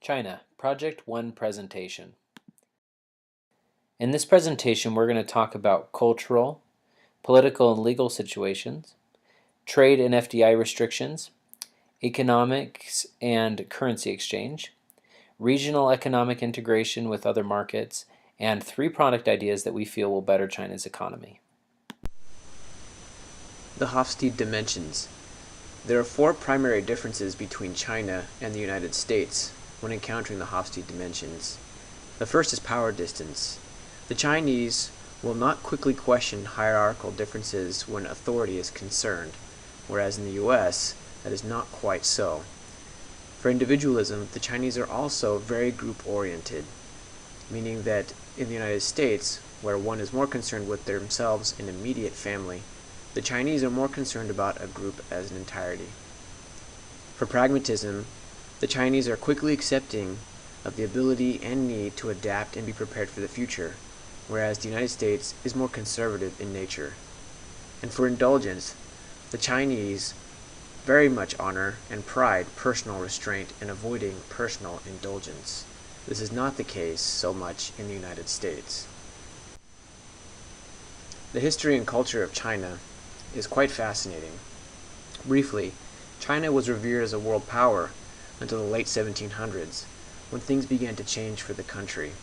China, Project 1 presentation. In this presentation, we're going to talk about cultural, political, and legal situations, trade and FDI restrictions, economics and currency exchange, regional economic integration with other markets, and 3 product ideas that we feel will better China's economy. The Hofstede dimensions. There are 4 primary differences between China and the United States when encountering the Hofstede dimensions. The first is power distance. The Chinese will not quickly question hierarchical differences when authority is concerned, whereas in the US, that is not quite so. For individualism, the Chinese are also very group-oriented, meaning that in the United States, where one is more concerned with themselves and immediate family, the Chinese are more concerned about a group as an entirety. For pragmatism, the Chinese are quickly accepting of the ability and need to adapt and be prepared for the future, whereas the United States is more conservative in nature. And for indulgence, the Chinese very much honor and pride personal restraint and avoiding personal indulgence. This is not the case so much in the United States. The history and culture of China is quite fascinating. Briefly, China was revered as a world power until the late 1700s, when things began to change for the country.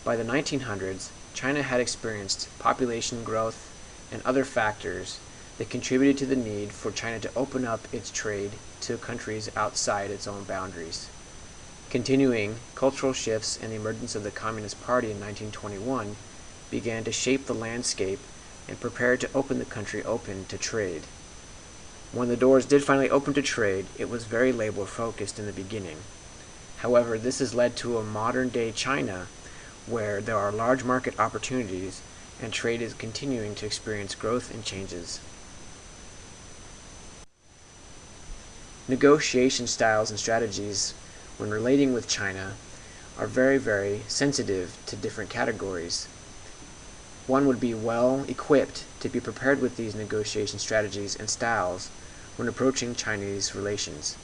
By the 1900s, China had experienced population growth and other factors that contributed to the need for China to open up its trade to countries outside its own boundaries. Continuing, cultural shifts and the emergence of the Communist Party in 1921 began to shape the landscape and prepare to open the country open to trade. When the doors did finally open to trade, it was very labor-focused in the beginning. However, this has led to a modern-day China where there are large market opportunities and trade is continuing to experience growth and changes. Negotiation styles and strategies when relating with China are very, very sensitive to different categories. One would be well equipped to be prepared with these negotiation strategies and styles when approaching Chinese relations.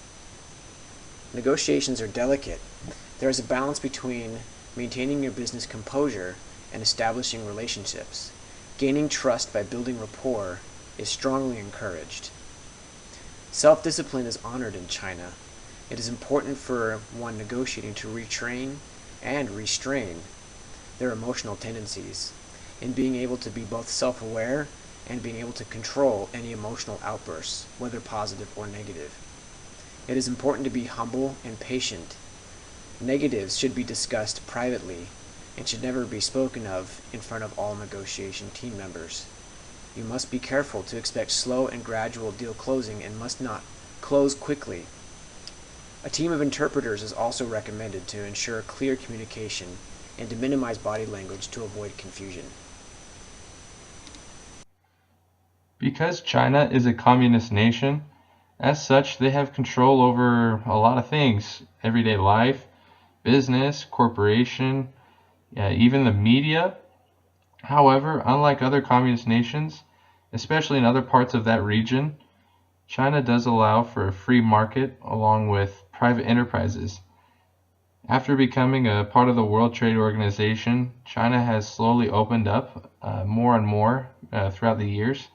Negotiations are delicate. There is a balance between maintaining your business composure and establishing relationships. Gaining trust by building rapport is strongly encouraged. Self-discipline is honored in China. It is important for one negotiating to retrain and restrain their emotional tendencies, in being able to be both self-aware and being able to control any emotional outbursts, whether positive or negative. It is important to be humble and patient. Negatives should be discussed privately and should never be spoken of in front of all negotiation team members. You must be careful to expect slow and gradual deal closing and must not close quickly. A team of interpreters is also recommended to ensure clear communication and to minimize body language to avoid confusion. Because China is a communist nation, as such, they have control over a lot of things: everyday life, business, corporation, even the media. However, unlike other communist nations, especially in other parts of that region, China does allow for a free market along with private enterprises. After becoming a part of the World Trade Organization, China has slowly opened up more and more throughout the years.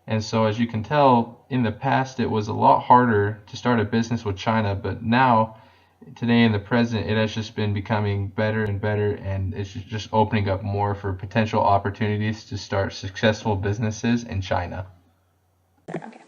And so, as you can tell, in the past it was a lot harder to start a business with China, but now, today in the present, it has just been becoming better and better, and it's just opening up more for potential opportunities to start successful businesses in China. Okay.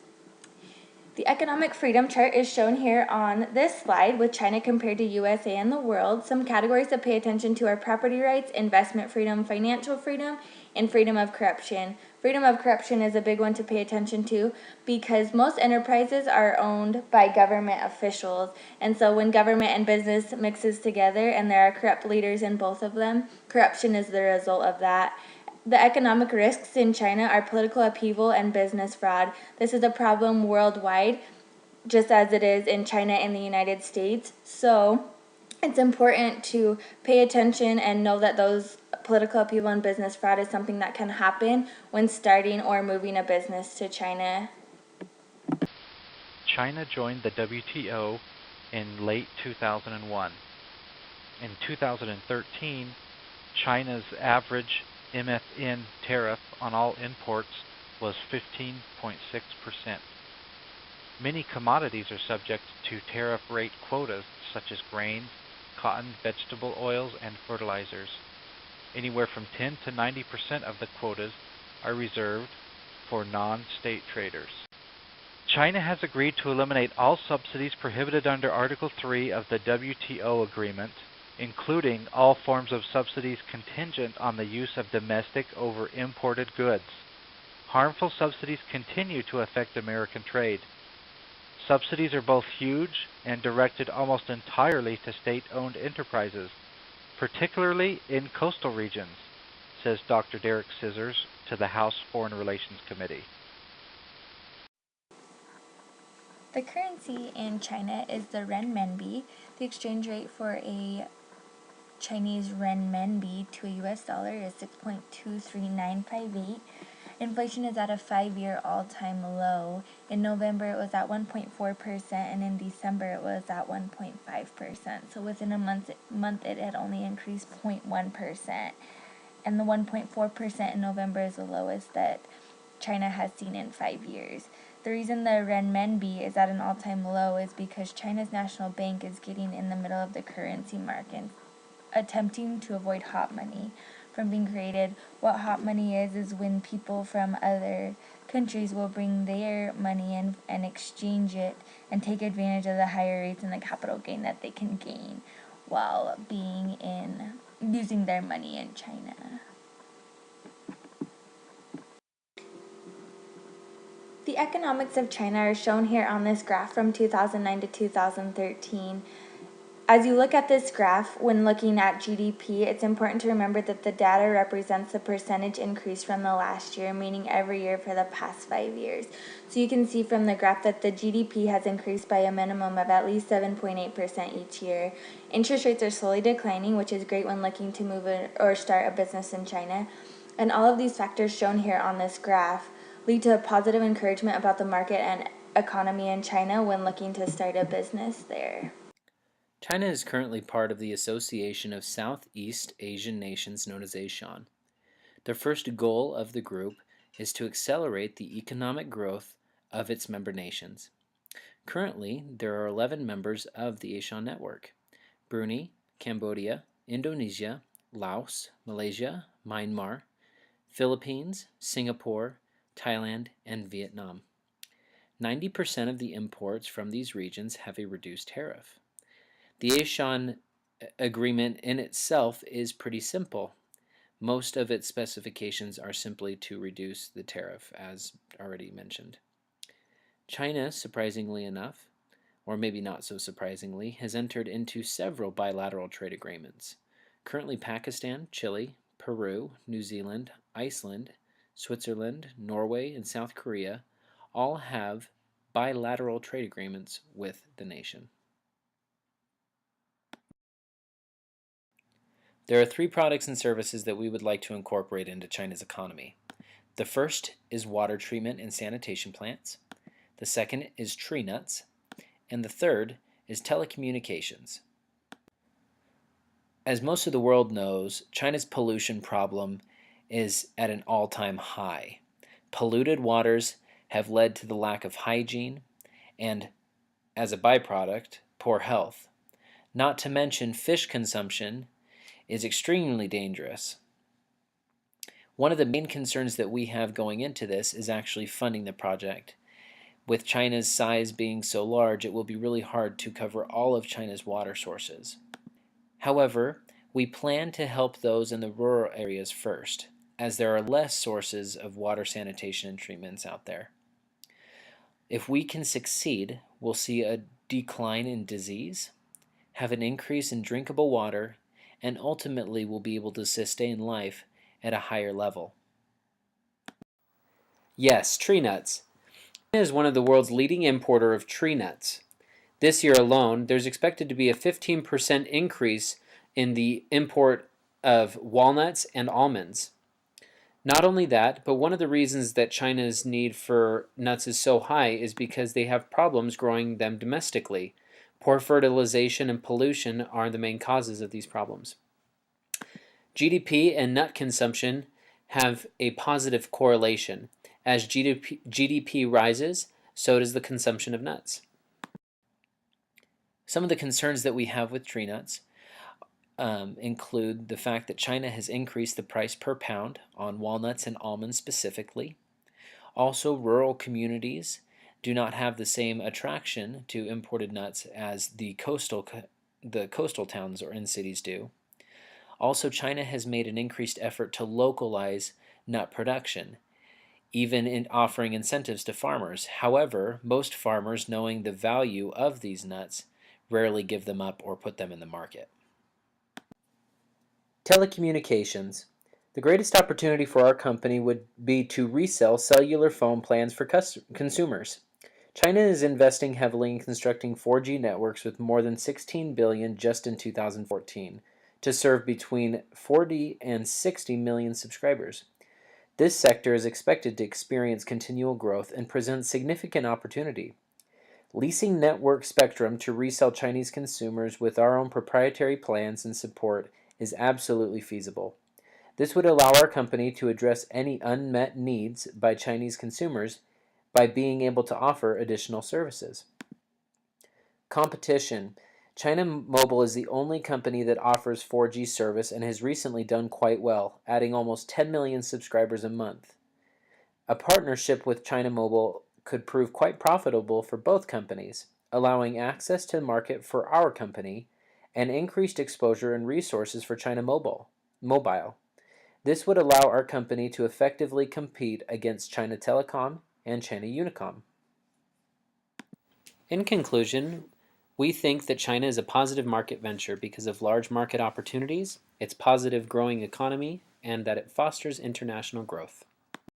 The economic freedom chart is shown here on this slide with China compared to USA and the world. Some categories to pay attention to are property rights, investment freedom, financial freedom, and freedom of corruption. Freedom of corruption is a big one to pay attention to because most enterprises are owned by government officials. And so when government and business mixes together and there are corrupt leaders in both of them, corruption is the result of that. The economic risks in China are political upheaval and business fraud. This is a problem worldwide, just as it is in China and the United States. So it's important to pay attention and know that those political upheaval and business fraud is something that can happen when starting or moving a business to China. China joined the WTO in late 2001. In 2013, China's average MFN tariff on all imports was 15.6%. Many commodities are subject to tariff rate quotas such as grains, cotton, vegetable oils, and fertilizers. Anywhere from 10 to 90% of the quotas are reserved for non-state traders. China has agreed to eliminate all subsidies prohibited under Article 3 of the WTO agreement, including all forms of subsidies contingent on the use of domestic over imported goods. Harmful subsidies continue to affect American trade. Subsidies are both huge and directed almost entirely to state-owned enterprises, particularly in coastal regions, says Dr. Derek Scissors to the House Foreign Relations Committee. The currency in China is the renminbi. The exchange rate for a Chinese renminbi to a US dollar is 6.23958. Inflation is at a 5-year all-time low. In November, it was at 1.4%, and in December, it was at 1.5%. So within a month it had only increased 0.1%. And the 1.4% in November is the lowest that China has seen in 5 years. The reason the renminbi is at an all-time low is because China's national bank is getting in the middle of the currency market, attempting to avoid hot money from being created. What hot money is when people from other countries will bring their money in and exchange it and take advantage of the higher rates and the capital gain that they can gain while using their money in China. The economics of China are shown here on this graph from 2009 to 2013. As you look at this graph, when looking at GDP, it's important to remember that the data represents the percentage increase from the last year, meaning every year for the past 5 years. So you can see from the graph that the GDP has increased by a minimum of at least 7.8% each year. Interest rates are slowly declining, which is great when looking to move or start a business in China. And all of these factors shown here on this graph lead to a positive encouragement about the market and economy in China when looking to start a business there. China is currently part of the Association of Southeast Asian Nations known as ASEAN. The first goal of the group is to accelerate the economic growth of its member nations. Currently, there are 11 members of the ASEAN network: Brunei, Cambodia, Indonesia, Laos, Malaysia, Myanmar, Philippines, Singapore, Thailand, and Vietnam. 90% of the imports from these regions have a reduced tariff. The ASEAN agreement in itself is pretty simple. Most of its specifications are simply to reduce the tariff, as already mentioned. China, surprisingly enough, or maybe not so surprisingly, has entered into several bilateral trade agreements. Currently, Pakistan, Chile, Peru, New Zealand, Iceland, Switzerland, Norway, and South Korea all have bilateral trade agreements with the nation. There are 3 products and services that we would like to incorporate into China's economy. The first is water treatment and sanitation plants. The second is tree nuts. And the third is telecommunications. As most of the world knows, China's pollution problem is at an all-time high. Polluted waters have led to the lack of hygiene and, as a byproduct, poor health. Not to mention fish consumption is extremely dangerous. One of the main concerns that we have going into this is actually funding the project. With China's size being so large, it will be really hard to cover all of China's water sources. However, we plan to help those in the rural areas first, as there are less sources of water sanitation and treatments out there. If we can succeed, we'll see a decline in disease, have an increase in drinkable water, and ultimately we'll be able to sustain life at a higher level. Yes, tree nuts. China is one of the world's leading importer of tree nuts. This year alone, there's expected to be a 15% increase in the import of walnuts and almonds. Not only that, but one of the reasons that China's need for nuts is so high is because they have problems growing them domestically. Poor fertilization and pollution are the main causes of these problems. GDP and nut consumption have a positive correlation. As GDP rises, so does the consumption of nuts. Some of the concerns that we have with tree nuts include the fact that China has increased the price per pound on walnuts and almonds specifically. Also, rural communities do not have the same attraction to imported nuts as the coastal towns or in cities do. Also, China has made an increased effort to localize nut production, even in offering incentives to farmers. However, most farmers, knowing the value of these nuts, rarely give them up or put them in the market. Telecommunications. The greatest opportunity for our company would be to resell cellular phone plans for consumers. China is investing heavily in constructing 4G networks with more than $16 billion just in 2014 to serve between 40 and 60 million subscribers. This sector is expected to experience continual growth and presents significant opportunity. Leasing network spectrum to resell Chinese consumers with our own proprietary plans and support is absolutely feasible. This would allow our company to address any unmet needs by Chinese consumers by being able to offer additional services. Competition. China Mobile is the only company that offers 4G service and has recently done quite well, adding almost 10 million subscribers a month. A partnership with China Mobile could prove quite profitable for both companies, allowing access to the market for our company and increased exposure and resources for China Mobile. This would allow our company to effectively compete against China Telecom and China Unicom. In conclusion, we think that China is a positive market venture because of large market opportunities, its positive growing economy, and that it fosters international growth.